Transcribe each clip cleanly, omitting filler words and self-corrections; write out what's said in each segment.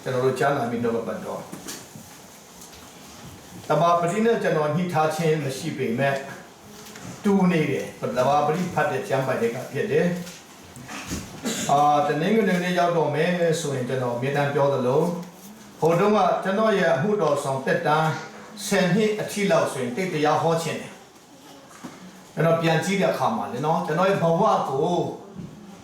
ကျွန်တော်တို့ကြားနာပြီးတော့ပတ်တော့တဘာပတိနဲ့ကျွန်တော်ညှိထားခြင်းမရှိပေမဲ့တူနေတယ်တဘာပတိဖတ်တဲ့ကျမ်းပိုင်တွေကဖြစ်တယ်တနင်္ဂနွေနေ့ရောက်တော့မယ်ဆိုရင်ကျွန်တော်မြေတန်းပြောသလိုဟိုတုန်းကကျွန်တော်ရဲ့အမှုတော်ဆောင်တက်တန်း10နှစ်အထိလောက်ဆိုရင်တိတ်တရားဟောခြင်းတယ်ကျွန်တော်ပြန်ကြည့်တဲ့အခါမှာလေနော်ကျွန်တော်ရဲ့ဘဝကို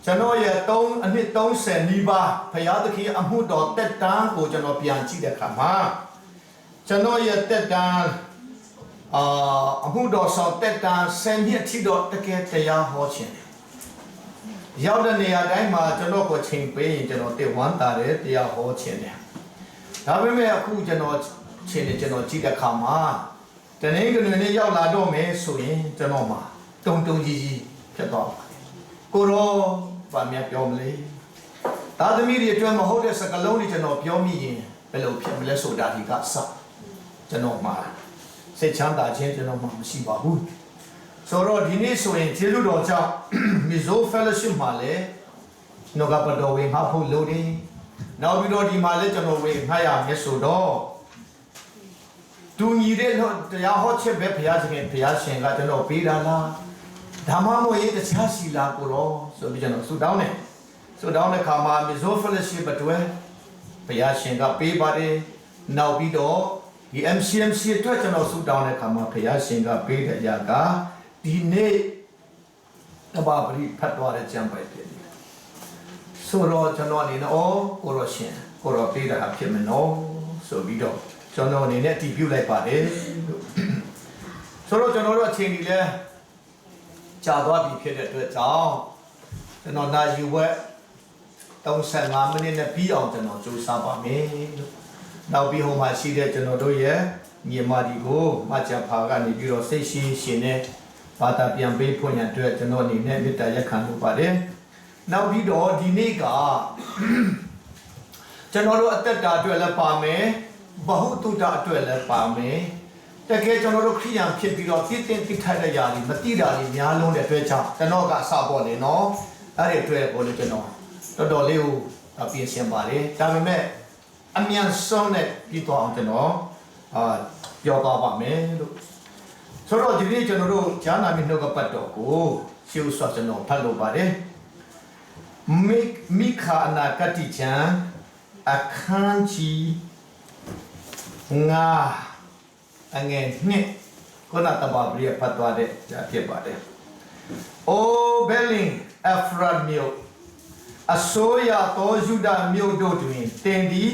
ကျွန်တော်ရဲ့အနှစ်30နီးပါးဘုရားသခင်အမှုတော်တက်တန်းကိုကျွန်တော်ပြန်ကြည့်တဲ့အခါမှာကျွန်တော်ရဲ့တက်တန်းအမှုတော်ဆောင်တက်တန်း10နှစ်အထိတော့တကယ်တရားဟောခြင်းတယ်ရောက်တဲ့နေရာတိုင်းမှာကျွန်တော်ကိုချိန်ပေးရင်ကျွန်တော်တဝမ်းတာတယ်တရားဟောခြင်းတယ်ဒါပေမဲ့အခုကျွန်တော်ချိန်နေကျွန်တော်ကြည့်တဲ့အခါမှာတနင်္ဂနွေနေ့ရောက်လာတော့မယ်ဆိုရင်ကျွန်တော်မှာတုံကြီးဖြစ်သွားပါတယ်ကိုရောဗာမြပြောမလဲသာသမီတွေအတွက်မဟုတ်တဲ့စကားလုံးတွေကျွန်တော်ပြောမိရင်ဘယ်လိုဖြစ်မလဲဆိုတာဒီကစကျွန်တော်မှာစိတ်ချမ်းသာခြင်းကျွန်တော်မှာမရှိပါဘူးဆိုတော့ဒီနေ့ဆိုရင်ကျေးဇူးတော်ကြောင့်Mizo Fellowship မှာလည်းနှုတ်ကပတ်တော်ဝင်ငါဖို့လို့တယ်နောက်ပြီးတော့ဒီမှာလည်းကျွန်တော်ဝင်ငါရမယ်ဆိုတော့တူညီတဲ့တရားဟောချက်ပဲဘုရားရှင်ကကျွန်တော်ပေးတာလားဓမ္မမို့ရေးတခြားစီလာကိုတော့ဆိုပြီးကျွန်တော်ဆုတောင်းတဲ့ခါမှာ Mizo Fellowship အတွက်ဘုရားရှင်ကပေးပါတယ်နောက်ပြီးတော့ဒီ MCMC အတွက်ကျွန်တော်ဆုတောင်းတဲ့ခါမှာဘုရားရှင်ကပေးတဲ့အရာကဒီနေ့တဘာပရိဖတ်သွားတဲ့ကျမ်းပိုက်ဖြစ်တယ်ဆိုတော့ကျွန်တော်အနေနဲ့ကိုရောရှင်ကိုရောပေးတာဖြစ်မနော်ဆိုပြီးတော့ကျွန်တော်အနေနဲ့တည်ပြုလိုက်ပါတယ်ဆိုတော့ကျွန်တော်တို့အချိန်ကြီးလဲကြာသွားပြီဖြစ်တဲ့အတွက်ကြောင့်ကျွန်တော်နာယူဝက်35မိနစ်နဲ့ပြီးအောင်ကျွန်တော်ကြိုးစားပါမယ်လို့နောက်ပြီးဟိုမှာရှိတဲ့ကျွန်တော်တို့ရဲ့ညီမဒီကိုမချဖာကနေပြီးတော့စိတ်ရှိရှင်နဲ့ဘာသာပြန်ပေးဖွင့်ရတဲ့ကျွန်တော်အနေနဲ့မေတ္တာရက်ခံလုပ်ပါတယ်နောက်ပြီးတော့ဒီနေ့ကကျွန်တော်တို့အသက်တာအတွက်လည်းပါမယ်ဘဟုတုတအတွက်လည်းပါမယ်တကယ်ကျွန်တော်တို့ခရိယံဖြစ်ပြီးတော့သိထိုက်တဲ့ຢာတွေမတိတာတွေများလုံးတဲ့အတွက်ကြောင့်ကျွန်တော်ကအစပေါ်နေနော်အဲ့ဒီအတွက်ပေါ်လို့ကျွန်တော်တော်တော်လေးကိုပြင်ဆင်ပါတယ်ဒါပေမဲ့အမြန်ဆုံးနဲ့ပြီးတော့အောင်ကျွန်တော်ပြောသွားပါမယ်လို့ဆိုတော့ဒီနေ့ကျွန်တော်တို့ဂျာနာမီနှုတ်ကပတ်တော်ကိုရှေ့ဥစွာကျွန်တော်ဖတ်လို့ပါတယ်မိခာအနာဂတိကျမ်းအခန်းကြီး9အငယ်2ခုနတဘာပရိယဖတ်သွားတဲ့ဖြစ်ပါတယ်။အိုဘဲလင်အဖရတ်မြို့အစိုးရတော်ယူဒာမြို့တို့တွင်တင်သည်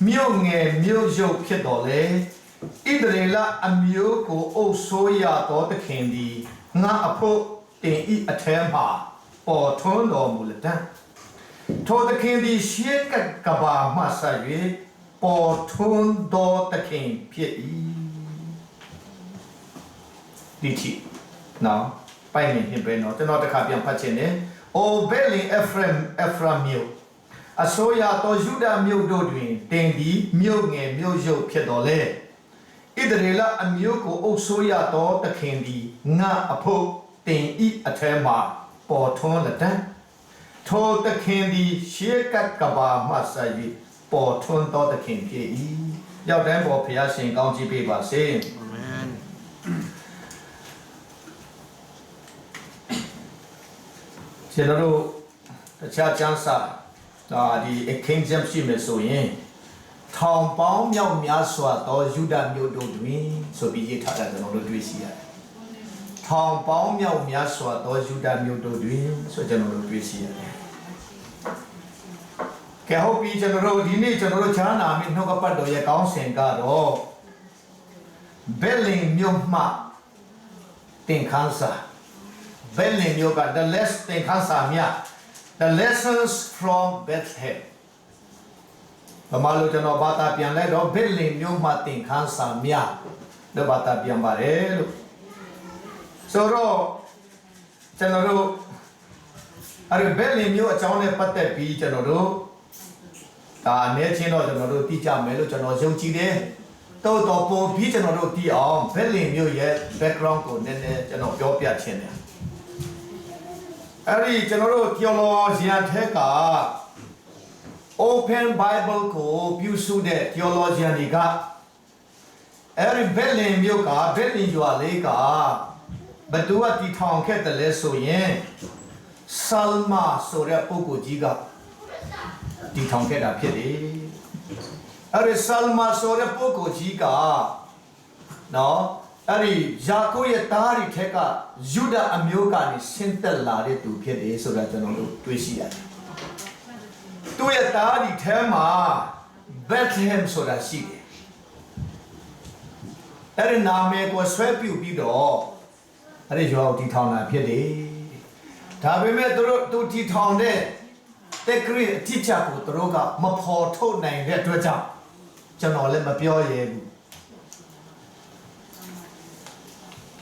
မြို့ငယ်မြို့ရုပ်ဖြစ်တော်လေဣသရေလအမျိုးကိုအုပ်စိုးရတော်သခင်သည်ငါအဖို့တင်ဤအထဲမှာပေါ်ထွန်းတော်မူလက်တံထိုသခင်သည်ရှေးကဘာမှဆက်၍ပေါ်ထွန်းတော်သခင်ဖြစ်၏ဒီချီနော်ပိုင်နေပဲနော်ကျွန်တော်တစ်ခါပြန်ဖတ်ခြင်းနဲ့အိုဘဲလင်အဖရမြို့အစိုးရတော်ယူဒာမြို့တို့တွင်တင်သည်မြို့ငယ်မြို့ရုပ်ဖြစ်တော်လေဣသရေလအမျိုးကိုအုပ်စိုးရတော်သခင်သည်ငါအဖို့တင်ဤအထဲမှာပေါ်ထွန်းလက်တံထိုသခင်သည်ရှေးကဘာမှဆက်၍ပေါ်ထွန်းတော်သခင်ဖြစ်၏ရောက်တိုင်းပေါ်ဘုရားရှင်ကောင်းချီးပေးပါစေအာမင်ကျွန်တော်တို့တခြားကျမ်းစာဒီအခင်းကျမ်းရှိမယ်ဆိုရင်ထောင်ပေါင်းမြောက်များစွာသောယူဒမြို့တို့တွင်ဆိုပြီးရေးထားတာကျွန်တော်တို့တွေ့ရှိရတယ်ထောင်ပေါင်းမြောက်များစွာသောယူဒမြို့တို့တွင်ဆိုကျွန်တော်တို့တွေ့ရှိရတယ်ကဲဟုတ်ပြီကျွန်တော်တို့ဒီနေ့ကျွန်တော်တို့ဂျာနာမီနှုတ်ကပတ်တော်ရဲ့ကောင်းစဉ်ကတော့ဘဲလင်မြို့မှတင်ခန်းစာဘဲလင်မြို့က the less တင်ခန်းစာမြတ် the lessons from Bethlehem ဘာမှလို့ကျွန်တော်ဘာသာပြန်လိုက်တော့ဘဲလင်မြို့မှတင်ခန်းစာမြတ်လို့ဘာသာပြန်ပါတယ်လို့ဆိုတော့ကျွန်တော်တို့အဲ့ဒီဘဲလင်မြို့အကြောင်းနဲ့ပတ်သက်ပြီးကျွန်တော်တို့အနေချင်းတော့ကျွန်တော်တို့သိကြမယ်လို့ကျွန်တော်ယုံကြည်တယ်တော်တော်ပေါ်ပြီးကျွန်တော်တို့သိအောင်ဘက်လင်မြို့ရဲ့ background ကိုနည်းနည်းကျွန်တော်ပြောပြချင်တယ်အဲ့ဒီကျွန်တော်တို့ကျော်လော်ဇာထက်က Open Bible ကိုပြုစုတဲ့ theologian တွေကအဲ့ဒီဘက်လင်မြို့ကဘက်လင်ရွာလေးကဘသူကတည်ထောင်ခဲ့တယ်လဲဆိုရင်ဆာလမာဆိုတဲ့ပုဂ္ဂိုလ်ကြီးကတည်ထောင်ခဲ့တာဖြစ်တယ်အဲ့ဒီဆာလမာဆိုတဲ့ပုဂ္ဂိုလ်ကြီးကနော်အဲ့ဒီယာကုပ်ရဲ့သားတွေထက်ကယူဒအမျိုးကနေဆင်းသက်လာတဲ့သူဖြစ်တယ်ဆိုတာကျွန်တော်တို့တွေ့ရှိရတယ်သူ့ရဲ့သားတွေထဲမှာဘက်လဟမ်ဆိုတာရှိတယ်အဲ့ဒီနာမည်ကိုဆွဲပြုတ်ပြီးတော့အဲ့ဒီရွာကိုတည်ထောင်တာဖြစ်တယ်ဒါပေမဲ့သူတည်ထောင်တဲ့တက္ကရီအထစ်ချက်ကိုသူတို့ကမဖော်ထုတ်နိုင်တဲ့အတွက်ကြောင့်ကျွန်တော်လည်းမပြောရဲဘူး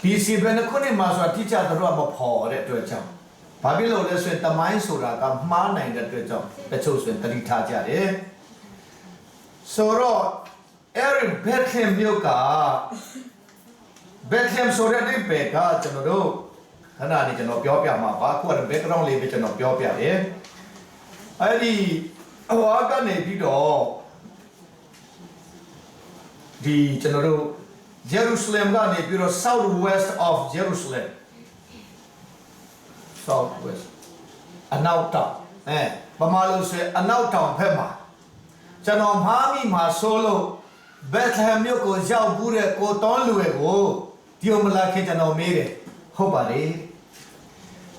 BC ဘယ်နှခုနှစ်မှာဆိုတာအထစ်ချက်သူတို့ကမဖော်တဲ့အတွက်ကြောင့်ဘာဖြစ်လို့လဲဆိုရင်တမိုင်းဆိုတာကမှားနိုင်တဲ့အတွက်ကြောင့်တချို့ဆိုရင်တတိထားကြတယ်ဆိုတော့အဲ့ဒီဘက်လဟမ်မြို့ကဘက်လဟမ်ဆိုတဲ့ဒီဘက်ကကျွန်တော်တို့ခဏလေးကျွန်တော်ပြောပြမှာပါအခုက background လေးပဲကျွန်တော်ပြောပြတယ်အဲ့ဒီအဝါကနေပြီးတော့ဒီကျွန်တော်တို့ Jerusalem ကနေပြီးတော့ southwest of Jerusalem southwest အနောက်တောင်ဗမာလို့ဆိုအနောက်တောင်ဘက်မှာကျွန်တော်မှားမိမှာဆိုလို့ဘက်လဟမ်မြို့ကိုရောက်ဘူးတဲ့ကိုတောင်းလူတွေကိုဒီမလာခင်ကျွန်တော်မေးတယ်ဟုတ်ပါလေ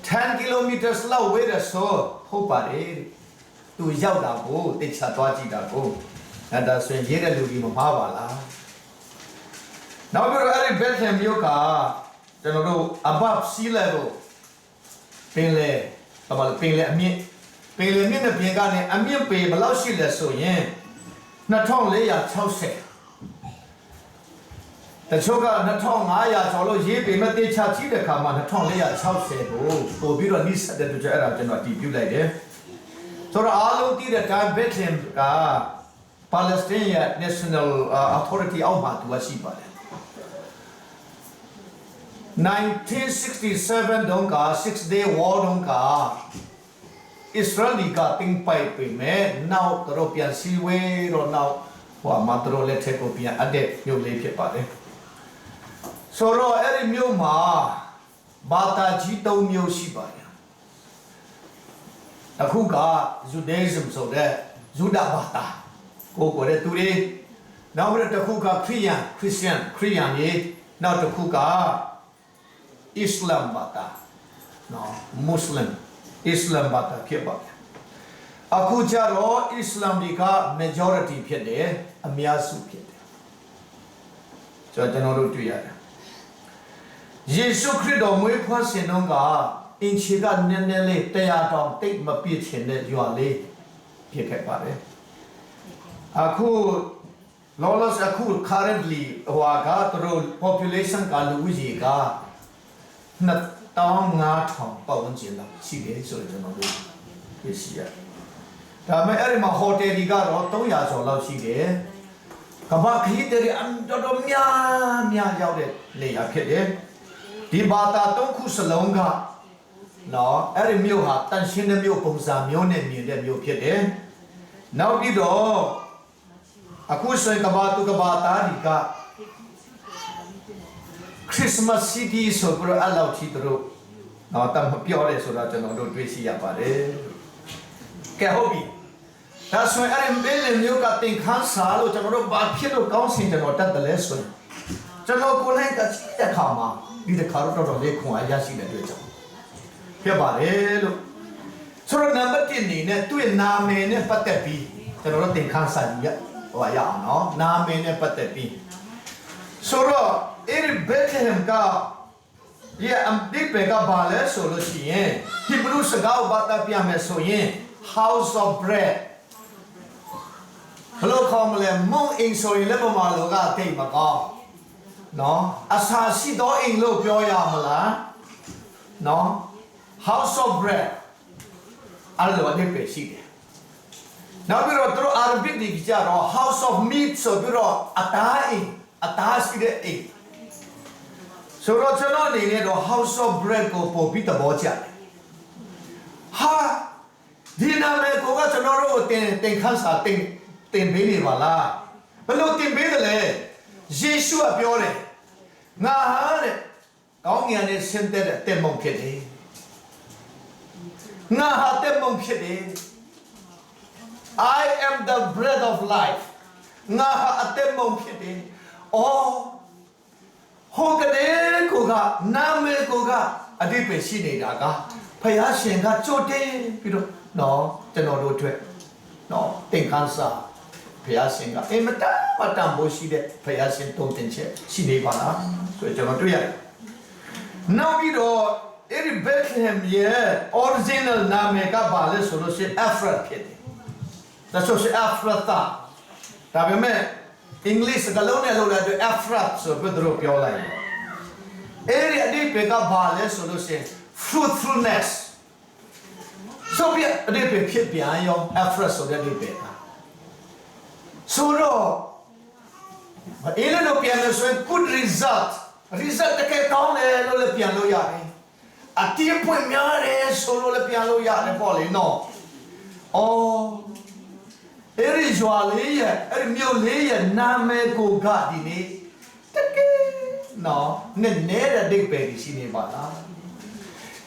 10 kilometers လောက်ဝေးတယ်ဆိုဟုတ်ပါတယ်သူရောက်တာကိုတိတ်ချသွားကြည့်တာကိုအဲ့ဒါဆိုရင်ရေးတဲ့လူကြီးမမှားပါလားနောက်ပြီးတော့အဲ့ဒီဘက်လဟမ်မြို့ကကျွန်တော်တို့ above sea level ပင်လေအမြင့်နဲ့ပြင်ကနေအမြင့်ပေဘယ်လောက်ရှိလဲဆိုရင်2460တချို့က2500ကျော်လို့ရေးပေမဲ့တေချာကြည့်တဲ့အခါမှာ2460ကိုပို့ပြီးတော့နိစ္စတဲ့တို့အဲ့ဒါကျွန်တော်တည်ပြုလိုက်တယ်ဆိုတော့အားလုံးတည်တဲ့တိုင်းဘက်လင်က Palestinian National Authority အောက်မှာသူရှိပါတယ်1967တုန်းက 6-day war တုန်းက Israel ကတင်ပိုက်ပေမဲ့နောက်တော့ပြန်စီဝေးတော့နောက်ဟိုမှာတော့လက်ထက်ကိုပြန်အတဲ့မြို့လေးဖြစ်ပါတယ်ဆိုတော့အဲ့ဒီမြို့မှာဘာသာကြီး၃မျိုးရှိပါတယ်အခုက Judaism ဆိုတဲ့ယူဒဘာသာကိုကိုတဲ့သူတွေနောက်ပြီးတစ်ခုက Christian ကြီးနောက်တစ်ခုက Islam ဘာသာနော် Muslim Islam ဘာသာဖြစ်ပါတယ်အခုကျတော့ Islam တွေက majority ဖြစ်တယ်အများစုဖြစ်တယ်ကျွန်တော်တို့တွေ့ရတယ်ယေရှုခရစ်တော်မွေးဖွားစဉ်တုန်းကအင်ချီကနည်းနည်းလေး100တောင်တိတ်မပြည့်ချင်တဲ့ရွာလေးဖြစ်ခဲ့ပါတယ်အခုlawless အခု currently ဟိုကသူတို့ population ကလူဦးရေက2500ပတ်ဝန်းကျင်လောက်ရှိတယ်ဆိုတော့ကျွန်တော်တို့သိရှိရတယ်ဒါပေမဲ့အဲ့ဒီမှာဟိုတယ်တွေကတော့300ကျော်လောက်ရှိတယ်ကမ္ဘာခရီးသည်တွေတော်တော်များရောက်တဲ့နေရာဖြစ်တယ်ဒီဘာသာ3ခုစလုံးကနော်အဲ့ဒီမြို့ဟာတန်ရှင်းတဲ့မြို့ပုံစံမျိုးနဲ့မြင်တဲ့မြို့ဖြစ်တယ်နောက်ပြီးတော့အခုဆိုရင်ကဘာသားဒီက Christmas City ဆိုပြီးတော့အလောက်ထိတို့တော့တမပြောရဲဆိုတော့ကျွန်တော်တို့တွေ့ရှိရပါတယ်ကဲဟုတ်ပြီဒါဆိုရင်အဲ့ဒီဘယ်လိုမျိုးကတင်ခန်းစားလို့ကျွန်တော်တို့ဘာဖြစ်လို့ကောင်းစင်ကျွန်တော်တတ်တယ်လဲဆိုရင်ကျွန်တော်ကိုယ်လိုက်တဲ့ခါမှာဒီတစ်ခါတော့တော်တော်လေးခွန်အားရရှိတဲ့အတွက်ကြောင့်ဖြစ်ပါတယ်လို့ဆိုတော့နံပါတ်1အနေနဲ့သူ့ရဲ့နာမည်နဲ့ပတ်သက်ပြီးကျွန်တော်တို့တင်ခန်းစားရအောင်နော်နာမည်နဲ့ပတ်သက်ပြီးဆိုတော့အဲ့ဒီဘက်လဟမ်ကအမ်ဒီပေကဘာလဲဆိုလို့ရှိရင်ဟီဘရုစကားဘာသာပြန်မယ်ဆိုရင် house of bread ဘလို့ခေါ်မလဲမုံအိမ်ဆိုရင်လည်းပမာလောကတိတ်မကောင်းနော်အစာရှိသောအိမ်လို့ပြောရမလားနော် house of bread အဲ့လိုအနေပဲရှိတယ်နောက်ပြီးတော့သူတို့ Arabic တွေကြတော့ house of meat ဆိုပြီးတော့အသားရှိတဲ့အိမ်ဆိုတော့ကျွန်တော်အနေနဲ့တော့ house of bread ကိုပို့ပြီးသဘောကျတယ်ဟာ ဒီနာမည်ကိုကကျွန်တော်တို့တင်ခန်းစာတင်ပေးနေပါလားဘယ်လိုတင်ပေးတယ်လဲယေရှုကပြောတယ်ငါဟာတဲ့ကောင်းကင်နဲ့ဆင်းသက်တဲ့တက်မုံဖြစ်တယ်ငါဟာတက်မုံဖြစ်တယ် I am the bread of life ငါဟာအတက်မုံဖြစ်တယ်အော်ဟိုကတဲ့ကိုကနာမည်ကိုကအတိတ်ပဲရှိနေတာကဖယားရှင်ကကြိုတင်ပြီးတော့နော်ကျွန်တော်တို့အတွက်နော်တင်ခန်းစာဖယားရှင်ကအင်မတန်မိုးရှိတဲ့ဖယားရှင်တုံးတင်ချက်ရှိနေပါလားဆိုတော့ကျွန်တော်တွေ့ရတယ်နောက်ပြီးတော့အဲ့ဒီ Bethlehem ရဲ့ original နာမည်ကဘာလဲဆိုလို့ရှိရင် Ephrath ဖြစ်တယ်ဒါဆိုရင် Ephrathah ဒါပေမဲ့ English ကလုံးနဲ့လို့လည်း Ephrath ဆိုပြီးတော့ပြောလိုက်တယ်အဲ့ဒီအတိတ်ကဘာလဲဆိုလို့ရှိရင် fruitfulness ဆိုပြီးအတိတ်ဖြစ်ပြန်ရော Ephrath ဆိုတဲ့အတိတ်ကဆိုတော့အေးလို့ပြန်လို့ဆိုရင် good result တကယ်ကောင်းတယ်လို့လည်းပြန်လို့ရတယ်အတိအပွင့်များတယ်ဆိုလို့လည်းပြန်လို့ရတယ်ပေါ့လေနော်အော်အဲ့ဒီရွာလေးရဲ့အဲ့ဒီမြို့လေးရဲ့နာမည်ကိုကဒီနေ့တကယ်နော်နဲ့တဲ့ဒိတ်ပဲရှိနေပါလား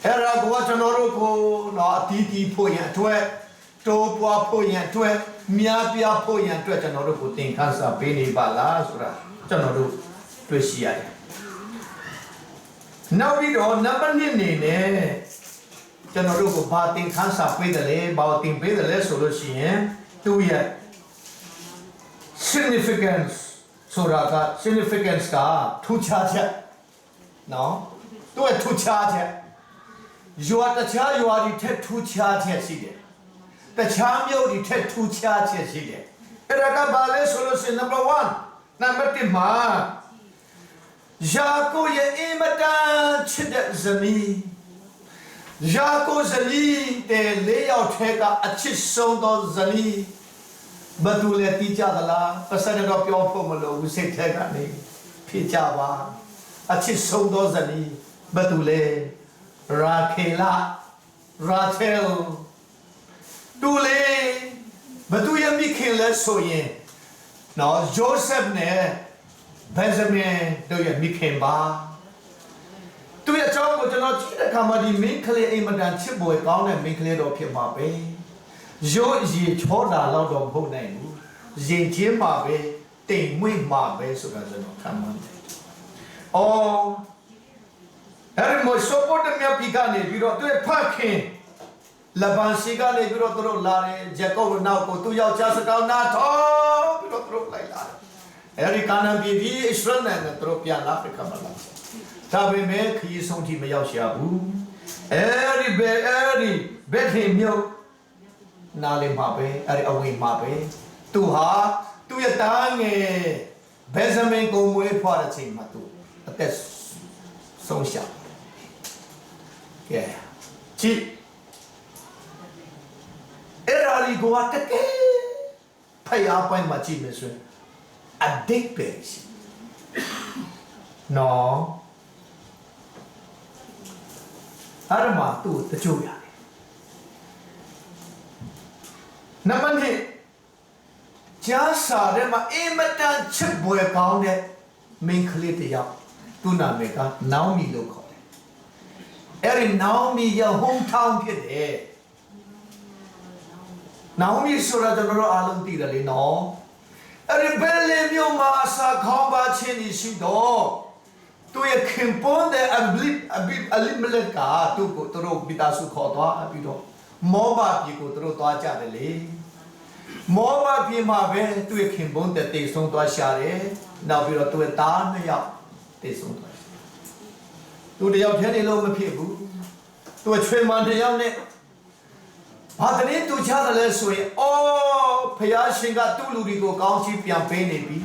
အဲ့ဒါကကျွန်တော်တို့ကိုနော်အတီးတီးဖို့ရန်အတွက်တိုးပွားဖို့ရန်အတွက်များပြားဖို့ရန်အတွက်ကျွန်တော်တို့ကိုသင်ခန်းစာပေးနေပါလားဆိုတာကျွန်တော်တို့တွေ့ရှိရတယ်နောက်ပြီးတော့နံပါတ်1အနေနဲ့ကျွန်တော်တို့ကိုဘာသင်ခန်းစာပေးတယ်လဲဘာသင်ပေးတယ်လဲဆိုလို့ရှိရင်သူရဲ့ significance ဆိုတာက significance ကထူးခြားချက်နော်သူရဲ့ထူးခြားချက်ရွာတခြားရွာတွေထက်ထူးခြားချက်ရှိတယ်တခြားမြို့တွေထက်ထူးခြားချက်ရှိတယ်အဲ့ဒါကဘာလဲဆိုလို့ရှိရင် number 1နံပါတ်1မှာယာကိုရဲ့အင်မတန်ချစ်တဲ့ဇနီးယာကိုဇနီးတဲ့လေးယောက်ထဲကအချစ်ဆုံးသောဇနီးဘသူလဲတိကြသလားပစံတော့ပြောဖို့မလိုဘူးစိတ်ထဲကနေဖြစ်ကြပါအချစ်ဆုံးသောဇနီးဘသူလဲရာခေလာရာချဲလ်တူလေဘသူရဲ့မိခင်လဲဆိုရင်နော်ဂျိုးဆက်နဲ့ဘန်ဇမင်တို့ရဲ့မိခင်ပါသူရဲ့အကြောင်းကိုကျွန်တော်ကြည့်တဲ့အခါမှာဒီမိန်းကလေးအိမ်မတန်ချစ်ပွေကောင်းတဲ့မိန်းကလေးတော့ဖြစ်မှာပဲရိုးရီချောတာတော့မဟုတ်နိုင်ဘူးရင်ချင်းမှာပဲတိမ်မွေ့မှာပဲဆိုတာကျွန်တော်ခံမှန်းတယ်။အော်အဲ့ဒီမို့စပေါ်တဲ့မြတ်ပြီးကနေပြီးတော့သူ့ဖခင်လဘန်စီကနေပြီးတော့သူတို့လာတယ်ဂျက်ကုပ်နောက်ကိုသူ့ယောက်ျားစကားနာထောင်းပြီးတော့သူတို့လိုက်လာတယ်။အဲ့ဒီကာနန်ပြည်ပြီးဣသရေလနိုင်ငံသူတို့ပြန်လာဖရိကမှာလာ။ဒါပေမဲ့ခရီးဆုံးထိမရောက်ရှာဘူး။အဲ့ဒီဘက်ထင်မြို့နားလည်မှာပဲအဲ့ဒီအဝေးမှာပဲသူဟာသူ့ရဲ့တားငယ်ဘယ်ဇမင်ကိုမွေးဖွားတဲ့ချိန်မှာသူအသက်ဆုံးရှုံးကဲကြည့်အဲ့ဒါလီကိုတကယ်ဖယားပိုင်းမှာကြည့်မယ်ဆိုရင်အဒိတ်ပဲရှိနော်အဲ့ဒါမှသူ့တချို့ရတယ်နံပါတ်1ကျားစာထဲမှာအင်မတန်ချစ်ပွေကောင်းတဲ့မိန်းကလေးတစ်ယောက်သူ့နာမည်ကနောင်မီလို့ခေါ်တယ်။အဲ့ဒီနောင်မီရဲ့ hometown ဖြစ်တယ်။နောင်မီဆိုတာကျွန်တော်တို့အားလုံးသိတယ်လေနော်။အဲ့ဒီဘယ်လေမျိုးမှာအစာခေါင်းပါချင်းရှိတော့သူရဲ့ခင်ပွန်းတဲ့အလီမလက်ကသူ့ကိုသူတို့မိသားစုခေါ်သွားပြီးတော့မောဘပြည်ကိုသူတို့သွားကြတယ်လေမောဘပြည်မှာပဲသူ့ရဲ့ခင်ပွန်းတဲ့တေဆုံးသွားရှာတယ်နောက်ပြီးတော့သူ့ရဲ့သားနှစ်ယောက်တေဆုံးသွားသူတယောက်တည်းနေလို့မဖြစ်ဘူးသူ့ချွေးမတယောက်နဲ့ဘာတည်းသူချတယ်လဲဆိုရင်အော်ဖယားရှင်ကသူ့လူတွေကိုကောင်းချီးပြန်ပေးနေပြီ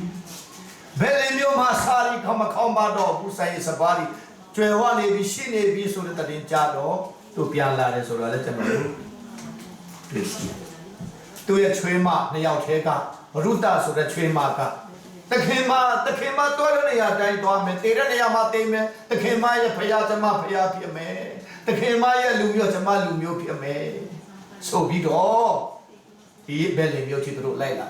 ဘယ်လိုမျိုးမှစာရီခေါင်းပါတော့ဘူးဆိုင်စပါးရီကျွယ်ဝနေပြီရှိနေပြီဆိုတဲ့တင်ကြတော့သူပြန်လာတယ်ဆိုတော့လည်းကျွန်တော်တို့တွေ့ရှိတယ်သူရဲ့ချွေးမနှစ်ယောက်ထဲကရုတဆိုတဲ့ချွေးမကတခင်မတော်တဲ့နေရာတိုင်းသွားမယ်တေတဲ့နေရာမှာတေးမယ်တခင်မရဲ့ဖယားကျမဖယားဖြစ်မယ်တခင်မရဲ့လူမျိုးကျမလူမျိုးဖြစ်မယ် ဆိုပြီးတော့ဒီဘယ်လီမျိုးချီတို့လိုက်လာ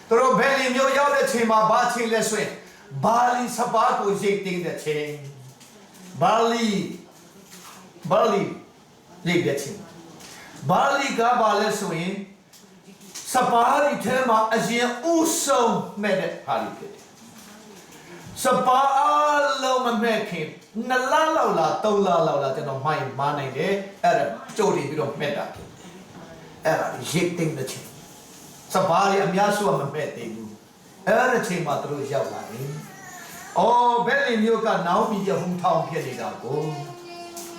တို့ဘယ်လီမျိုးရောက်တဲ့ချိန်မှာဘာချင်းလဲဆိုရင်ဘာလီစပါးကိုရိတ်သိမ်းတဲ့ချိန်ဘာလီရိတ်တဲ့ချိန်ဘာလီကဘာလဲဆိုရင်စပါးဒီထဲမှာအရင်ဥဆုံးမဲ့တဲ့ဟာလီဖြစ်တယ်စပါးအလုံးမမဲ့ခင်2လလောက်လား3လလောက်လားကျွန်တော်မှိုင်းမနိုင်တယ်အဲ့ဒါကြိုတင်ပြီးတော့မဲ့တာဖြစ်အဲ့ဒါရိတ်သိမ်းတဲ့ချိန်စပါးရီအများစုကမမဲ့သေးဘူးအဲ့ဒီချိန်မှာတို့ရောက်လာတယ်အော်ဘယ်လီမျိုးကနောင်မီရဟုံထောင်းဖြစ်နေတာကို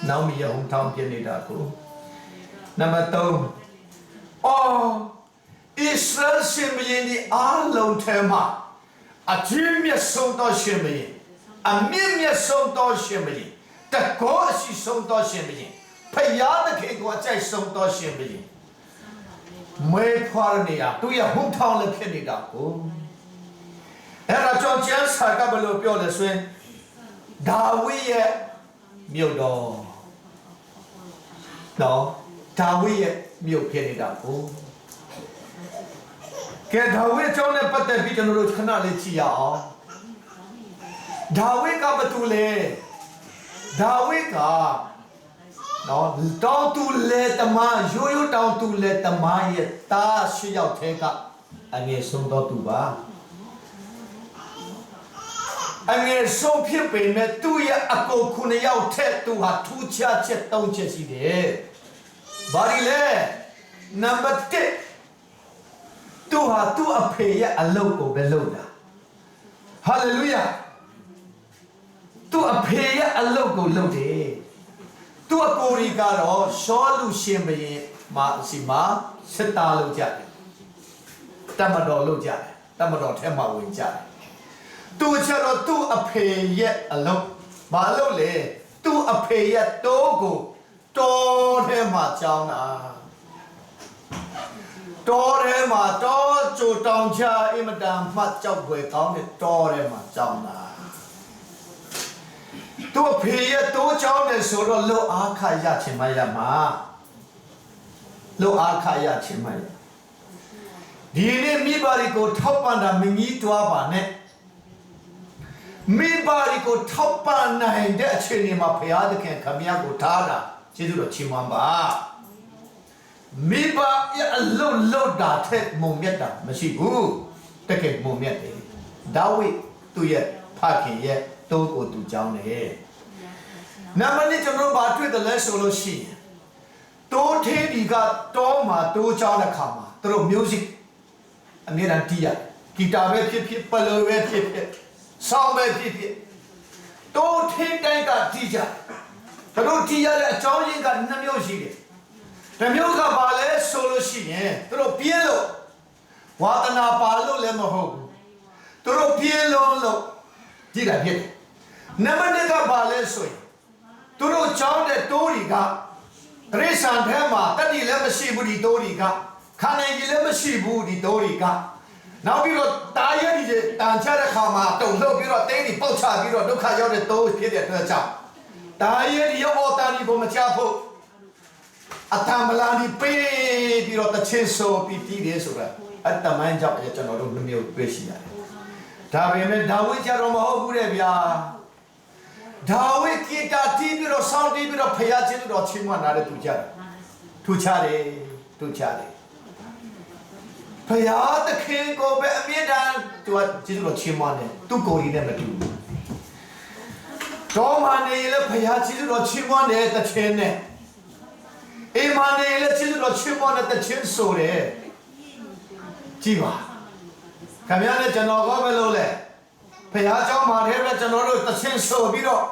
နောင်မီရဟုံထောင်းဖြစ်နေတာကိုနံပါတ်3အော်ဣသရေလရှင်ဘုရင်ဒီအားလုံးထဲမှာအကြီးမြတ်ဆုံးသောရှင်ဘုရင်အမြင့်မြတ်ဆုံးသောရှင်ဘုရင်တကောအရှိဆုံးသောရှင်ဘုရင်ဖယားသခင်ကိုအကြိုက်ဆုံးသောရှင်ဘုရင်မေဖွာနေရသူရဟုံထောင်းလည်းဖြစ်နေတာကိုအဲ့ဒါကြောင့်ကျမ်းစာကဘယ်လိုပြောလဲဆိုရင်ဒါဝိရဲ့မြို့တော်နော်ဒါဝိရဲ့မြို့ဖြစ်နေတာကိုကဲဒါဝိအကြောင်းနဲ့ပတ်သက်ပြီးကျွန်တော်တို့ခဏလေးကြည့်ရအောင်ဒါဝိကဘာတူလဲဒါဝိကနော်တောင်တူလေတမရိုးရိုးတောင်တူလေတမရဲ့တားရှိရောက်တဲ့ကအငယ်ဆုံးတော်သူပါအငယ်ဆုံးဖြစ်ပေမဲ့သူ့ရဲ့အကို9ယောက်ထက်သူဟာထူးခြားချက်3ချက်ရှိတယ်။ဘာဒီလဲနံပါတ်1သူဟာသူ့အဖေရဲ့အလုပ်ကိုပဲလုပ်တာ။ဟာလေလုယာသူ့အဖေရဲ့အလုပ်ကိုလုပ်တယ်။သူ့အကိုရီကတော့ရှောလူရှင်ဘုရင်စီမှာစစ်သားလုပ်ကြတယ်။တမတော်လုပ်ကြတယ်။တမတော်ထဲမှာဝင်ကြတယ်သူကျတော့သူ့အဖေရဲ့အလုပ်မလုပ်လေသူ့အဖေရဲ့တိုးကိုတောထဲမှာကြောင်းတာတောထဲမှာတောကြိုတောင်ချအင်မတန်မှတ်ကြောက်ွယ်ကောင်းတဲ့တောထဲမှာကြောင်းတာသူ့အဖေရဲ့တိုးကြောင်းတယ်ဆိုတော့လွတ်အားခရချင်မရမှာလွတ်အားခရချင်မရဒီနေ့မိဘတွေကိုထောက်ပံ့တာမကြီးတွားပါနဲ့မိဘတွေကိုထောက်ပံ့နိုင်တဲ့အခြေအနေမှာဘုရားသခင်ခမည်းကိုထားတာကျေးဇူးတော်ချီးမွမ်းပါမိဘရဲ့အလုံးလုံးတာထက်မုံမြတ်တာမရှိဘူးတကယ်မုံမြတ်တယ်ဒါဝိသူ့ရဲ့ဖခင်ရဲ့တိုးကိုသူကြောင်းတယ်နမနစ်ကျွန်တော်ဘာတွေ့တယ်လဲဆိုလို့ရှိရင်တိုးသေးဒီကတောမှာတိုးကြောင်းတဲ့ခါမှာသူတို့ music အမြဲတမ်းတီးရဂီတာပဲဖြစ်ဖြစ်ပလောပဲဖြစ်ဖြစ်ဆောင်းပဲဖြစ်ဖြစ်တိုးထင်းတိုင်းကတီးကြတို့တီးရတဲ့အကြောင်းရင်းက2မျိုးရှိတယ်တစ်မျိုးကဘာလဲဆိုလို့ရှိရင်တို့ပြင်းလို့ဝါသနာပါလို့လည်းမဟုတ်ဘူးတို့ပြင်းလို့ကြည့်တာဖြစ်တယ်နံပါတ်1ကဘာလဲဆိုရင်တို့ကြောင်းတဲ့တိုးတွေကတရိษံထဲမှာတတိလည်းမရှိဘူးဒီတိုးတွေကခန္ဓာကြီးလည်းမရှိဘူးဒီတိုးတွေကနောက်ပြီးတော့တာရည်ကြီးတန်ချတဲ့ခါမှာတုံလှုပ်ပြီးတော့တင်းကြီးပေါက်ချပြီးတော့ဒုက္ခရောက်တဲ့တိုးဖြစ်တဲ့အတွက်ကြောင့်တာရည်ရောအော်တန်ကြီးကိုမချဖို့အတမလာဒီပေးပြီးတော့တချင်းဆိုပြီးပြီးတယ်ဆိုတာအတမန်ကြောင့်ကျွန်တော်တို့မျိုးတွေ့ရှိရတယ်ဒါပေမဲ့ဒါဝိကြတော့မဟုတ်ဘူးတဲ့ဗျာဒါဝိကီတာတီးပြီးတော့ဆောင်းတီးပြီးတော့ဖယားချင်းတို့ချင်းမနာတဲ့သူကြတယ်ထူချတယ်ဖယားသခင်ကိုပဲအမြဲတမ်းသူကကျေးဇူးတော်ချီးမွမ်းတယ်သူကိုယ်ရည်နဲ့မတူဘူးတော်မနေလည်းဖယားကျေးဇူးတော်ချီးမွမ်းတယ်တခြင်းနဲ့အိမ်မနေလည်းကျေးဇူးတော်ချီးမွမ်းတဲ့တခြင်းဆိုတယ်ကြည့်ပါခင်ဗျားနဲ့ကျွန်တော်ကဘယ်လိုလဲဖယားเจ้าမှာတည်းပဲကျွန်တော်တို့တခြင်းဆိုပြီးတော့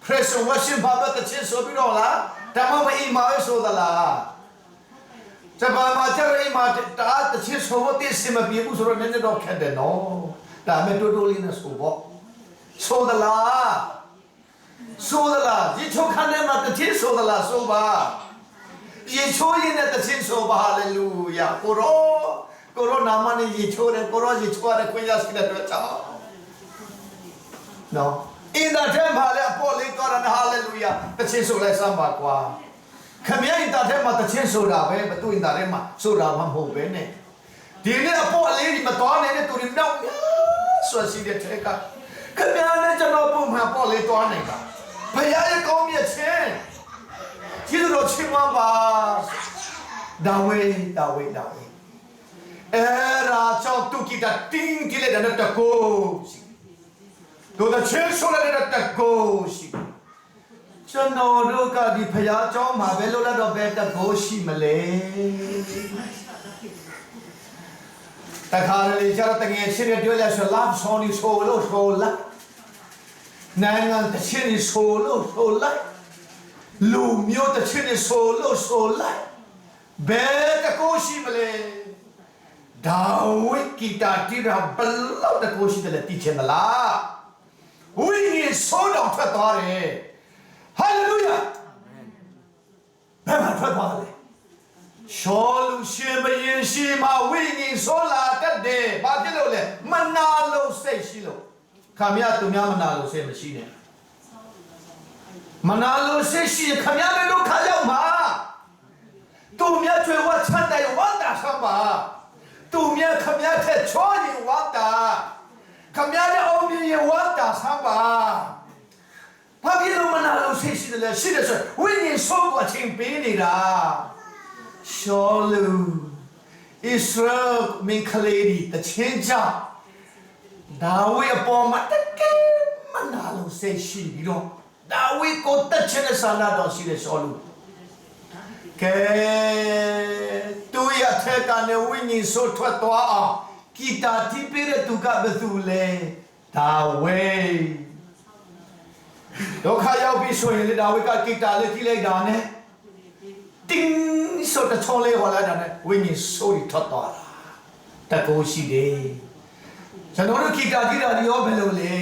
praise and worship ဘာပဲတခြင်းဆိုပြီးတော့လားဓမ္မမအိမ်မှာဆိုသလားတပါမချရိမာတာတချစ်ဆိုတဲ့စမပြေဘူးဆိုတော့နည်းနည်းတော့ခက်တယ်နော်ဒါမဲ့တိုးတိုးလေးနဲ့ဆိုပေါ့ဆိုသလားဒီချိုခန်းထဲမှာတချစ်ဆိုသလားဆိုပါရေချိုးရင်တချစ်ဆိုပါဟာလေလုယာကိုရောနာမနဲ့ရေချိုးတယ်ကိုရောရေချိုးရတဲ့ခွင့်ရရှိတဲ့အတွက်ကြောင့်နော်in the temple လေပေါ်လေးတော်ရဟာလေလုယာတချစ်ဆိုလဲစမ်းပါကွာ Kamiya ita ma tachin soda be betu ita ma soda ma ho be ne. Dini apo ali di matuan ne turim dau suasi dia ceka. Kamiya ne jano pun ma apo ali tuan ne ka. Paya ye kaum ye chen. Jidu ro chima ba. Dawe. Era chau tu kita ting kile dan tako. Do the chen soda dan tako. Chano ka di phaya chau ma be lo la do be ta go shi ma le ta kha le cha ta nge shi re tyo la so la so ni so la nan ngan ta shi ni so la lu myo ta shi ni so la be ta go shi ma le da wi ki ta ti ra ba lo ta go shi de le ti chen da la wi ni so dong thwat twa de Hallelujah. Bema twat le. Sholu shi ma yin shi ma wi ni so la tat de. Ba phit lo le. Mana lo sai shi lo. Khamya tu mya mana lo sai ma shi ne. Mana lo sai shi khamya me lo kha yaw ma. Tu mya chwe wa chan dai wa da sam ba. Tu mya khamya the chwa ni wa da. Khamya ne aw mi ye wa da sam ba. Pagilo manalo sisi de sisi winning so watching pinira Sholu Israel min kaledi the chenja Dawi upon matake manalo sisi you know Dawi ko tachene sana do sisi Sholu ke tu ya theka ne winning so twat twa a kita tipire tu ka bethule Dawi Dokha yaw pi so yin le Dawi ka kita le ti lai da ne ting so ta chong le ho la da ne win yin so ri thot twa la ta ko shi de chano ro kita ti da ri yo be lo le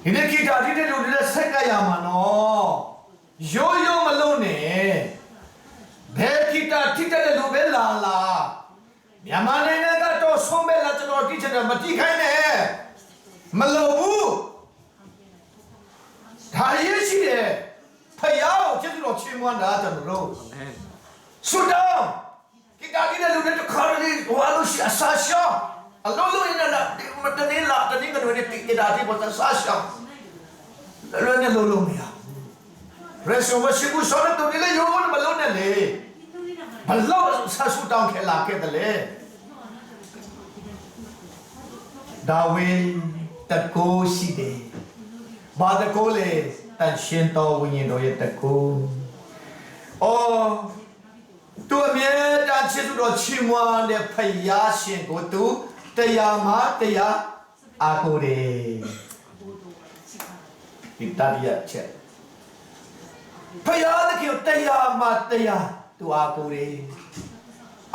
ni ne kita ti de lo de set ka ya ma no yo ma lo ne be kita ti de lo be la la Myanmar nai ne ka to som be la chano ti chen da ma ti khai ne ma lo buဒါရေးရှိတယ်ဖယားကိုကျေးဇူးတော်ချီးမွမ်းတာကျွန်တော်တို့ဆုတောင်းကိတာဒီတဲ့လူတွေတခါတည်းဟိုအလို့ရှိအဆာရှောင်းအလုံးလုံးနေလားမတနေလားတနေကနေကိတာဒီပေါ်တဆာရှောင်းလည်းနေလုံးလုံးမရရက်ဆိုမရှိဘူးဆိုတော့ဒီလေရောမလုံးနဲ့လေဘလို့ဆာဆုတောင်းခဲလာခဲ့တယ်လေဒါဝိတကိုရှိတယ်ဘာတကိုလေတန်ရှင်တော်ဝိညာဉ်တော်ရဲ့တကိုအော်သူအမြဲတမ်းချစ်သူတော်ချီးမွမ်းတဲ့ဖယားရှင်ကိုသူတရားမှာတရားအားကိုးတယ်ဒီတတိယချက်ဖယားတကယ်တရားမှာတရားသူအားကိုးတယ်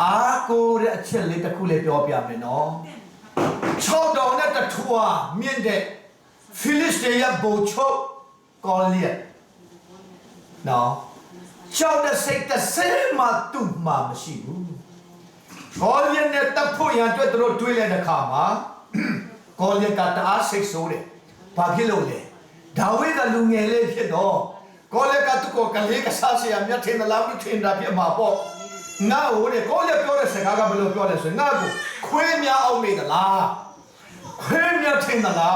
အားကိုးတဲ့အချက်လေးတစ်ခုလေးပြောပြမယ်နော်6တောင်နဲ့တထွာမြင့်တဲ့Philistia bocho Goliath. No. Show the sake the same tu ma mashibu. Goliath ne tapu yan tu ro twile the kama. Goliath ka ta sik so de. Ba phit lo le. David ka lu ngel le phit do. Goliath ka tu ko ka le ka sa se ya myat thin la bu thin da phit ma po. Nga ho de Goliath pyo de saka ka blo pyo de so nga ko khwe mya aw me da la. Khwe mya thin da la.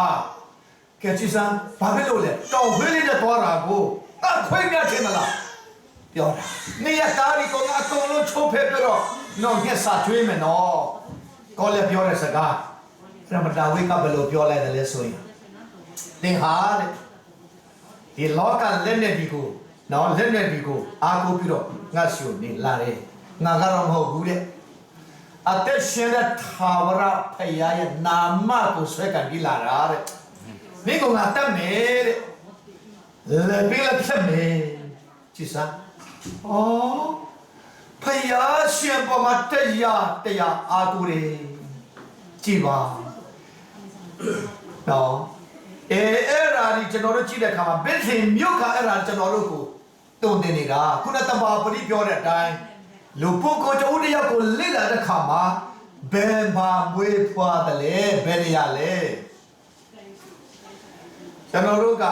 Kẻ chi sang bà biết đâu lệ cầu huyết lên là to ra cô khuyên nha trên làပြောတာနေရတာဒီကောင်အကုန်လုံးချိုးဖဲပြတော့နော်ညက်စာကျွေးမယ်နော်ကောလည်းပြောတဲ့စကားရမဒါဝိကဘယ်လိုပြောလိုက်တယ်လဲဆိုရင်သင်ဟာတဲ့ဒီလောကလက်နဲ့ဒီကိုနော်လက်နဲ့ဒီကိုအားကိုးပြီးတော့ငါ့ရှို့နေလာတယ်ငါကတော့မဟုတ်ဘူးတဲ့အသက်ရှင်တဲ့သာဝရဖယားရဲ့နာမကိုဆွဲကန်ပြီးလာတာတဲ့မင်းကငါတတ်မယ်တဲ့လေပေးလက်ဖြတ်မယ်ကြည်စမ်းအော်ဖယားရှင်ပေါ်မှာတရားအားကိုးတယ်ကြည်ပါနော်အဲ့ဒါဒီကျွန်တော်တို့ကြည့်တဲ့အခါမှာဘယ်ခင်မြို့ကအဲ့ဒါကျွန်တော်တို့ကိုတုံတင်နေတာခုနတဘာပရိပြောတဲ့အတိုင်းလူပုဂ္ဂိုလ်တို့တယောက်ကိုလေ့လာတဲ့အခါမှာဘယ်မှာမွေးဖွားတယ်လဲဘယ်နေရာလဲကျွန်တော်တို့က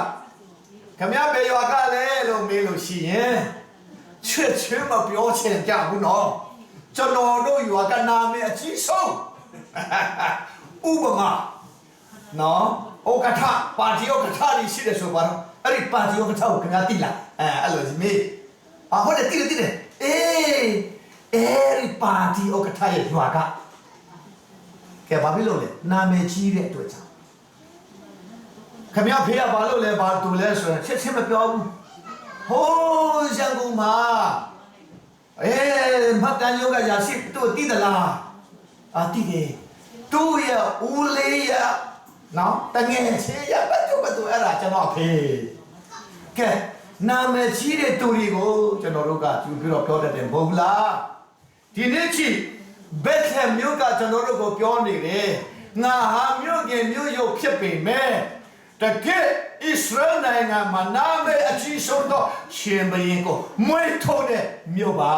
ခမရဘေရွာကလည်းလို့မေးလို့ရှိရင်ချစ်ချင်းမပြောချင်ကြဘူးနော်ကျွန်တော်တို့ရွာကနာမည်အကြီးဆုံးဥပမာနော်ဩကထပါတီဩကထကြီးရှိတယ်ဆိုပါတော့အဲ့ဒီပါတီဩကထကိုခင်ဗျာသိလားအဲ့လိုမေးဟုတ်တယ်သိတယ်အဲ့ဒီပါတီဩကထရဲ့ရွာကကဲဘာဖြစ်လို့လဲနာမည်ကြီးတဲ့အတွက်ကြောင့်ခင်ဗျာဖေးကဘာလို့လဲဘာတူလဲဆိုရင်ချက်ချင်းမပြောဘူးဟိုးရန်ကုန်မှာမှတ်တမ်းရုံးကရာရှိတို့သိသလားသိတယ်တို့ရဦးလေးရနော်တငယ်ချင်းရဘာတို့အဲ့ဒါကျွန်တော်ဖေးကဲနာမည်ကြီးတဲ့တူတွေကိုကျွန်တော်တို့ကယူပြီးတော့ပြောတတ်တယ်မဟုတ်လားဒီနေ့ချိဘက်ထမြို့ကကျွန်တော်တို့ကိုပြောနေတယ်ငါဟာမြို့ကမြို့ရုပ်ဖြစ်ပေမဲ့တကယ်ဣသရေလနိုင်ငံမှာနာမည်အကြီးဆုံးသောရှင်ဘုရင်ကိုမွေးထုတ်တဲ့မြို့ပါ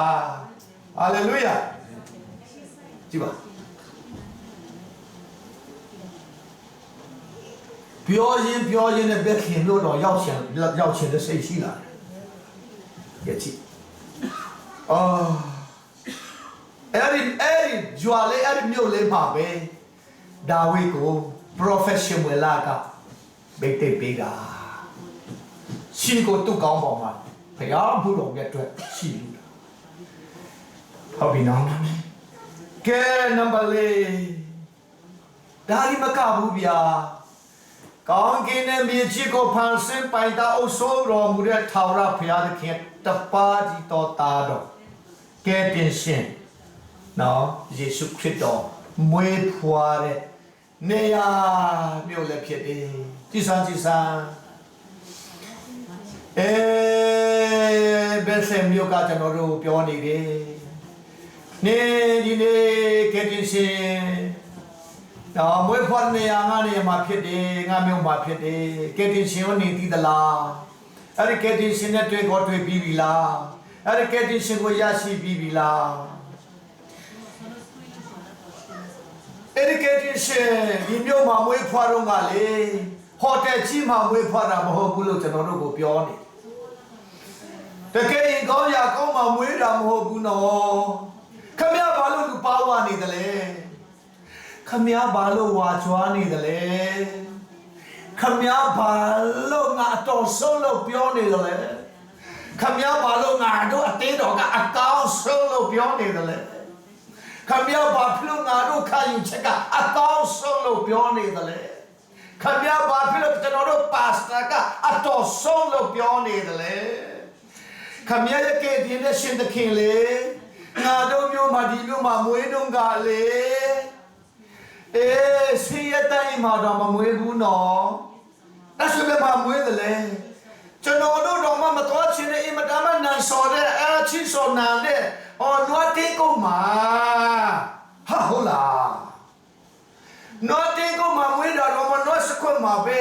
ဟာလေလုယာကြည့်ပါပြောရင်နဲ့ဘက်ခင်လို့တော့ရောက်ချင်တဲ့စိတ်ရှိလာတယ်ကြည့်အဲ့ဒီဂျွာလေးအဲ့ဒီမြို့လေးမှာပဲဒါဝိဒ်ကို professional လာကဘိတ်တိတ်ပေးတာရှိကိုသူ့ကောင်းပေါ်မှာဘုရားဘုတော်မြတ်အတွက်ရှိလူတာဟုတ်ပြီနော်ကဲနံပါတ်4ဒါဒီမကဘူးဗျာကောင်းကင်နဲ့မြေကြီးကိုဖန်ဆင်းပိုင်တာအုပ်စိုးတော်မူတဲ့ထာဝရဘုရားသခင်တပါးကြီးတော်သားတော်ကဲတင်ရှင်နော်ယေရှုခရစ်တော်မွေးဖွားတဲ့နေရာမြို့လည်းဖြစ်တယ်ကြည်စမ်းဘယ်ဆယ်မြို့ကကျွန်တော်တို့ပြောနေတယ်နေဒီနေ့ကဲတင်ရှင်တော့မွေးဖွားနေရာငါနေရာမှာဖြစ်တယ်ငါမြို့မှာဖြစ်တယ်ကဲတင်ရှင်ကိုနေသီးသလားအဲ့ဒီကဲတင်ရှင်နဲ့တွေ့ပြီးပြီလားအဲ့ဒီကဲတင်ရှင်ကိုရရှိပြီးပြီလားeducation ဒီမျိုးမှာမွေးဖွားတော့ကလေဟိုတယ်ကြီးမှာမွေးဖွားတာမဟုတ်ဘူးလို့ကျွန်တော်တို့ကိုပြောနေတကယ်ရင်ကောင်းရကောင်းမှမွေးတာမဟုတ်ဘူးနော်ခမရဘာလို့လူပါဝါနေတယ်လဲခမရဘာလို့ဝါချွားနေတယ်လဲခမရဘာလို့ငါတော်ဆုံးလို့ပြောနေတယ်လဲခမရဘာလို့ငါတို့အသေးတော်ကအကောင်းဆုံးလို့ပြောနေတယ်လဲခမရဘာဖြစ်လို့ငါတို့ခံယူချက်ကအကောင်းဆုံးလို့ပြောနေတယ်လေခမရဘာဖြစ်လို့ကျွန်တော်တို့ပါစတာကအတော်ဆုံးလို့ပြောနေတယ်လေခမရရဲ့ကဲဒီနဲ့ရှင်သခင်လေငါတို့မျိုးမှာဒီမျိုးမှာမွေးတုံးကလေဆေးရတိုင်းမှာတော့မမွေးဘူးနော်အဲ့ဆိုလည်းမမွေးတယ်လေကျွန်တော်တို့တော့မတော်ချင်တဲ့အင်မတန်မှနန်စော်တဲ့အချီစော်နန်တဲ့နွားတေးကုန်မှာဟာဟုတ်လားနွားတေးကုန်မှာမွေးတာတော့မနွားစခွတ်မှာပဲ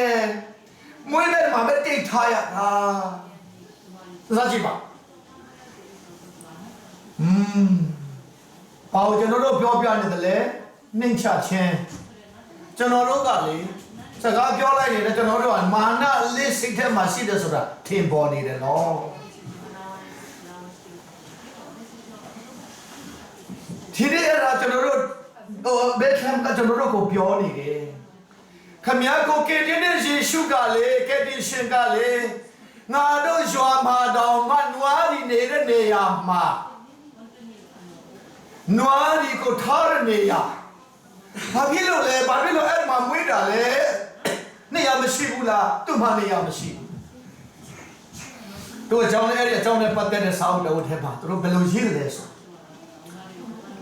မွေးတဲ့မှာပဲတိတ်ထားရတာစားကြည့်ပါဘာလို့ကျွန်တော်တို့ပြောပြနေတယ်လဲနှိမ့်ချခြင်းကျွန်တော်တို့ကလေစကားပြောလိုက်နေတယ်ကျွန်တော်တို့ကမာနလေးစိတ်ထဲမှာရှိတယ်ဆိုတာထင်ပေါ်နေတယ်နော်ဒီနေ့အဲ့ဒါကျွန်တော်တို့ဘယ်ခံကကျွန်တော်တို့ကိုပြောနေတယ်ခမည်းကိုကယ်တင်တဲ့ယေရှုကလေကယ်တင်ရှင်ကလေငါတို့ရွာမှာတော်မှနွားဒီနေတဲ့နေရာမှာနွားဒီကိုထားရနေရဘာဖြစ်လို့လဲဘာဖြစ်လို့အဲ့မှာမွေးတာလဲနေရာမရှိဘူးလားသူ့မှာနေရာမရှိဘူးတို့အကြောင်းနဲ့အဲ့ဒီအကြောင်းနဲ့ပတ်သက်တဲ့စာအုပ်တော်ထဲမှာတို့ဘယ်လိုရေးလဲဆို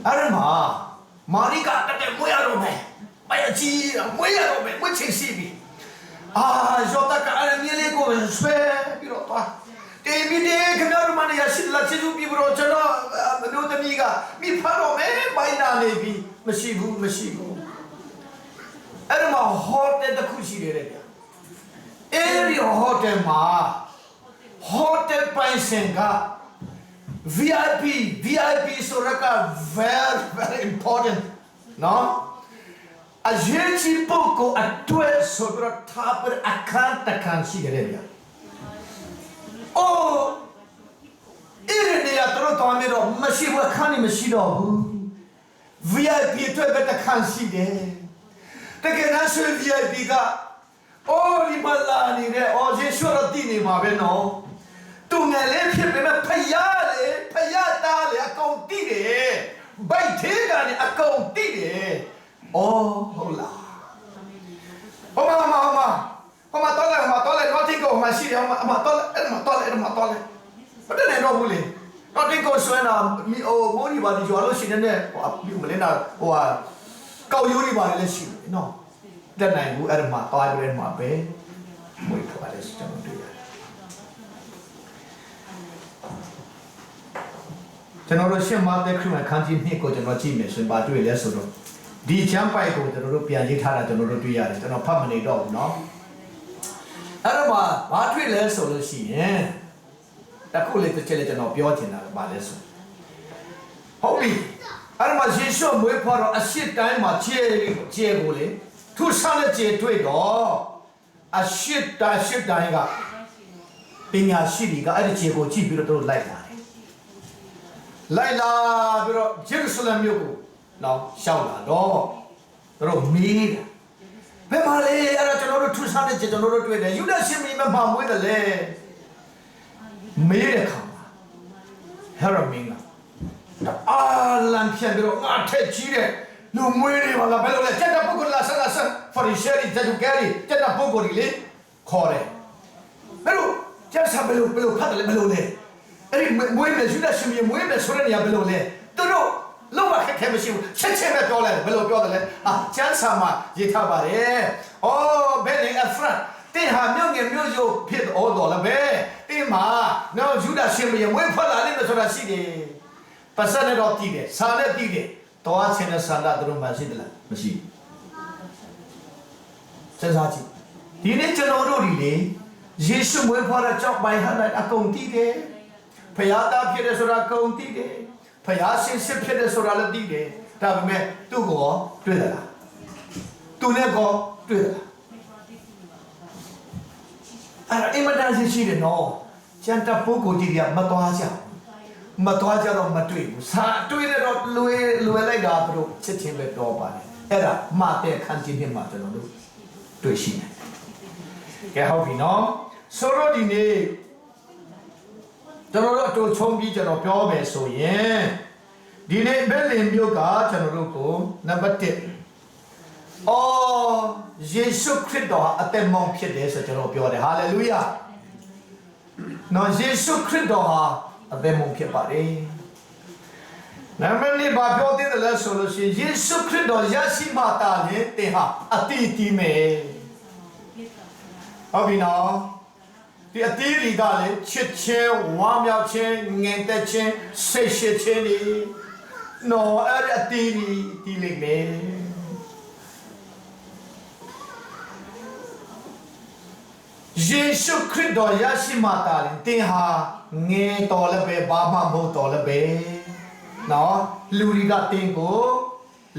အဲ့မှာမာရိကတက်မွေးရတော့မယ်ပိုင်အကြီးမွေးရတော့မယ်မွေးချင်စီပြီယောသကအဲ့မြေလေးကိုဆွဲပြီးတော့သွားတေမီတေခဏတို့မနေရရှိလာချစ်သူပြီးတော့ကျွန်တော်မလို့တမီးကမိဖတော့မယ်ပိုင်နာနေပြီမရှိဘူးအဲ့မှာဟိုတယ်တစ်ခုရှိတယ်ဗျအဲ့ဒီဟိုတယ်မှာဟိုတယ်ပိုင်စင်ကVIP ဆိုရက very important နော်အရေးကြီးပုဂ္ဂိုလ်အတွက်ဆိုတော့ ထားပအခန်းတခန်းရှိတယ်ဗျ哦，一人的呀，都是当面的，没洗过看你们洗到不 ？VIP 对个的看戏的，这个那是 VIP 个，哦，你们哪里的？哦，这说到地里嘛边喏，都爱来偏偏么拍呀嘞，拍呀打嘞，搞地的，白天干的，搞地的，哦，好啦，好嘛。我嘛到来，我听过我嘛洗的，我嘛到来，不得那不哩，我听过说那米哦，某地方的就老洗的呢，哇，没得那哇，高油的吧来洗喏，但那不而嘛，到来不然嘛呗，没得话来洗这么多呀。ကျွန်တော်တို့ရှင်းမတဲ့ခရစ်ဝင်ခန်းကြီးနှစ်ကိုကျွန်တော်ကြည့်မယ်ဆိုရင်ဘာတွေ့လဲဆိုတော့ဒီချမ်းပိုက်ကိုကျွန်တော်တို့ပြန်ရေးထားတာကျွန်တော်တို့တွေ့ရတယ်ကျွန်တော်ဖတ်မနေတော့ဘူးเนาะအဲ့တော့ဘာတွေ့လဲဆိုလို့ရှိရင်တခုလေးတစ်ချက်လေးကျွန်တော်ပြောချင်တာဘာလဲဆိုဟုတ်ပြီအဲ့တော့ယေရှုမွေးဖွားတော့အရှိတိုင်းမှာခြေကိုလေသူဆန်းတဲ့ခြေတွေ့တော့အရှိတိုင်းကပညာရှိတွေကအဲ့ဒီခြေကိုကြည့်ပြီးတော့သူတို့လိုက်လာပြီးတော့ယေရုရှလင်မြို့ကိုနော်ရှောက်လာတော့သူတို့မီးဘယ်မှာလဲအဲ့ဒါကျွန်တော်တို့ထူဆန်းတဲ့ကျွန်တော်တို့တွေ့တယ်ယူဒရှင်မီးမမမွေးတယ်လေမေးတဲ့ခါမှာဟေရမင်းကအာလန်ပြန်ပြီးတော့ငါထက်ကြီးတဲ့လူမွေးနေပါလားဘယ်လိုလဲကျက်တဲ့ပုဂ္ဂိုလ်လားဆန်ဖရီရှယ်ရီတက်တူကယ်ရီကျက်တဲ့ပုဂ္ဂိုလ်ကြီးလေခေါ်တယ်ဘယ်လိုကျက်ဆာဘယ်လိုဖတ်တယ်လဲဘယ်လိုလဲအဲ့ဒီမွေးမယ်ယူဒရှင်မီးမွေးမယ်ဆိုတဲ့နေရာဘယ်လိုလဲသူတို့လုံးဝခက်မရှိဘူးချက်ပဲပြောလိုက်ဘယ်လိုပြောတယ်လဲကျန်းစာမှာရေးထားပါတယ်။အော်ဘယ်နေအဖရန်တင်ဟာမြို့ငယ်မြို့ရိုးဖြစ်တော်လည်းပဲတင်မှာနော်ယူဒရှင်မင်းဝေးဖလာလိမ့်မယ်ဆိုတာရှိတယ်။ပတ်စံနဲ့တော့တည်တယ်စာနဲ့တည်တယ်တောအချင်းနဲ့ဆန္ဒတို့မှရှိတယ်လားမရှိဘူး။စဉ်းစားကြည့်ဒီနေ့ကျွန်တော်တို့ဒီလေယေရှုမွေးဖွားတဲ့ကြောက်ပိုင်ဟန်အကုန်တည်တယ်။ဖယားသားဖြစ်တယ်ဆိုတာအကုန်တည်တယ်။ဖယားရှင်စစ်ဖြစ်တယ်ဆိုတာလည်းသိတယ်ဒါပေမဲ့သူ့ကိုတွေ့တယ်လားသူနဲ့ကိုတွေ့တယ်လားအဲ့အင်မတန်ရှိတယ်နော်ကျန်တဲ့ပုဂ္ဂိုလ်ကြီးကမသွားကြတော့မတွေ့ဘူးစာတွေ့တော့လွယ်လိုက်တာသူတို့ချက်ချင်းပဲပြောပါတယ်အဲ့ဒါမှတဲ့ခန်းကြီးနှစ်မှာကျွန်တော်တို့တွေ့ရှိတယ်ကဲဟုတ်ပြီနော်ဆိုတော့ဒီနေ့ကျွန်တော်တို့အတူချုံပြီးကျွန်တော်ပြောမယ်ဆိုရင်ဒီနေ့ဘယ်လင်မြို့ကကျွန်တော်တို့ကိုနံပါတ်1အော်ယေရှုခရစ်တော်အသက်မောင်းဖြစ်တယ်ဆိုကျွန်တော်ပြောတယ်ဟာလေလုယာနော်ယေရှုခရစ်တော်ဟာအသက်မောင်းဖြစ်ပါတယ်နံပါတ်2ဘာပြောတဲ့လဲဆိုလို့ရှိရင်ယေရှုခရစ်တော်ရရှိမှတာလေတင်ဟာအတိအတီးမယ်ဟုတ်ပြီနော်ဒီအတီးတွေကလေချစ်ချင်းဝမ်းမြောက်ချင်းငြိမ်သက်ခြင်းစိတ်ရှိခြင်းတွေနော်အဲ့အတီးဒီလိမ့်မယ်ယေရှုခရစ်တော်ရရှိမှတာလေတင်ဟာငယ်တော်လည်းပဲဘာမှမဟုတ်တော်လည်းပဲနော်လူတွေကတင်ကို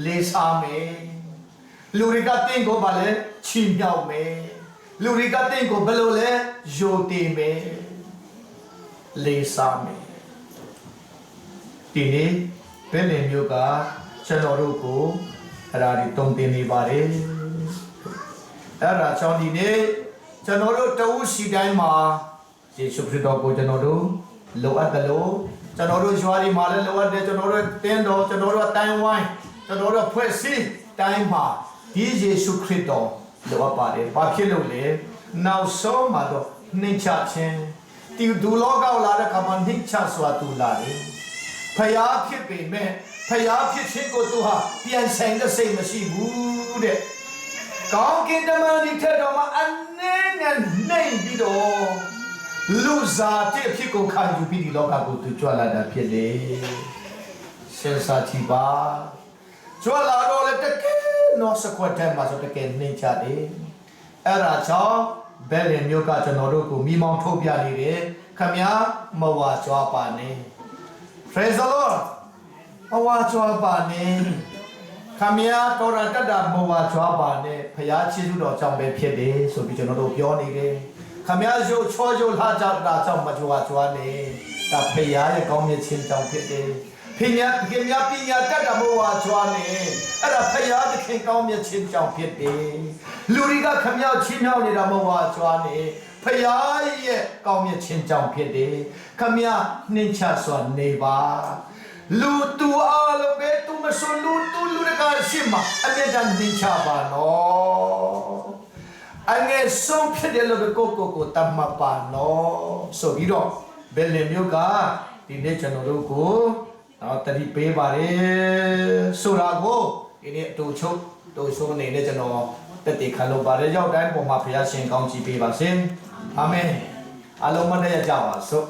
လေးစားမယ်လူတွေကတင်ကိုဗာလဲချီးမြှောက်မယ်လူတွေကတင်ကိုဘယ်လိုလဲယိုတည်မယ်လေးစားမယ်ဒီနေ့ဘယ်လင်မျိုးကကျွန်တော်တို့ကိုအဲ့ဒါဒီတုံတင်နေပါတယ်အဲ့ဒါကြောင့်ဒီနေ့ကျွန်တော်တို့တဝုရှိတိုင်းမှာယေရှုခရစ်တော်ကိုကျွန်တော်တို့လိုအပ်တယ်လို့ကျွန်တော်တို့ရွာဒီမှာလည်းလိုအပ်တယ်ကျွန်တော်တို့တင်းတော်ကျွန်တော်တို့အတိုင်းဝိုင်းကျွန်တော်တို့ဖွဲ့စည်းတိုင်းမှာဒီယေရှုခရစ်တော်လိုအပ်ပါတယ်ဘာဖြစ်လို့လဲနောက်ဆုံးမှာတော့နှိမ့်ချခြင်းဒီဒူလောကလာတဲ့ခါမှာနှိမ့်ချစွာတူလာတယ်ဖျားဖြစ်ပေမဲ့ဖျားဖြစ်ခြင်းကိုသူဟာပြန်ဆိုင်တဲ့စိတ်မရှိဘူးတဲ့ကောင်းကင်တမန်ဒီထက်တော်မှာအနေနဲ့နှိမ့်ပြီးတော့လူစားတဲ့အဖြစ်ကိုခံယူပြီးဒီလောကကိုသူကြွလာတာဖြစ်လေစဉ်းစားကြည့်ပါကြွလာတော့လေတကယ်နော်စကွတ်ထဲမှာဆိုတကယ်နှိမ့်ချတယ်အဲ့ဒါကြောင့်ဘယ်လင်မျိုးကကျွန်တော်တို့ကိုမိမောင်းထုတ်ပြနေတယ်ခမည်းမဝါကြွားပါနဲ့ Praise the Lord မဝါကြွားပါနဲ့ခမည်းတော်ရတတ်တာမဝါကြွားပါနဲ့ဖျားချီးကျူးတော်ကြောင့်ပဲဖြစ်တယ်ဆိုပြီးကျွန်တော်တို့ပြောနေတယ် ခမရရုပ်ချောရုပ်လာကြတာကြောင့်မကြွားကြွားနေတာဖရာရဲ့ကောင်းမြတ်ခြင်းကြောင့်ဖြစ်တယ်ဖညာခင်များပညာတတ်တာမဟုတ်ပါကြွားနေအဲ့ဒါဖရာသခင်ကောင်းမြတ်ခြင်းကြောင့်ဖြစ်တယ်လူတွေကခမရချင်းမြောက်နေတာမဟုတ်ပါကြွားနေဖရာရဲ့ကောင်းမြတ်ခြင်းကြောင့်ဖြစ်တယ်ခမရနှင်းချစွာနေပါလူတူအားလုံးပဲသူမစွလူတကာရှိမှာအမြဲတမ်းနှင်းချပါနော်အငယ်ဆုံးဖြစ်တယ်လို့ကိုတတ်မှတ်ပါနော်ဆိုပြီးတော့ဘယ်လင်မျိုးကဒီနေ့ကျွန်တော်တို့ကိုတတိပေးပါတယ်ဆိုတာကိုဒီနေ့အတူချုပ်အနေနဲ့ကျွန်တော်တက်တည်ခံလို့ပါတယ်ရောက်တိုင်းပုံမှာဘုရားရှင်ကောင်းချီးပေးပါစေအာမင်အလုံးမနဲ့ကြပါစို့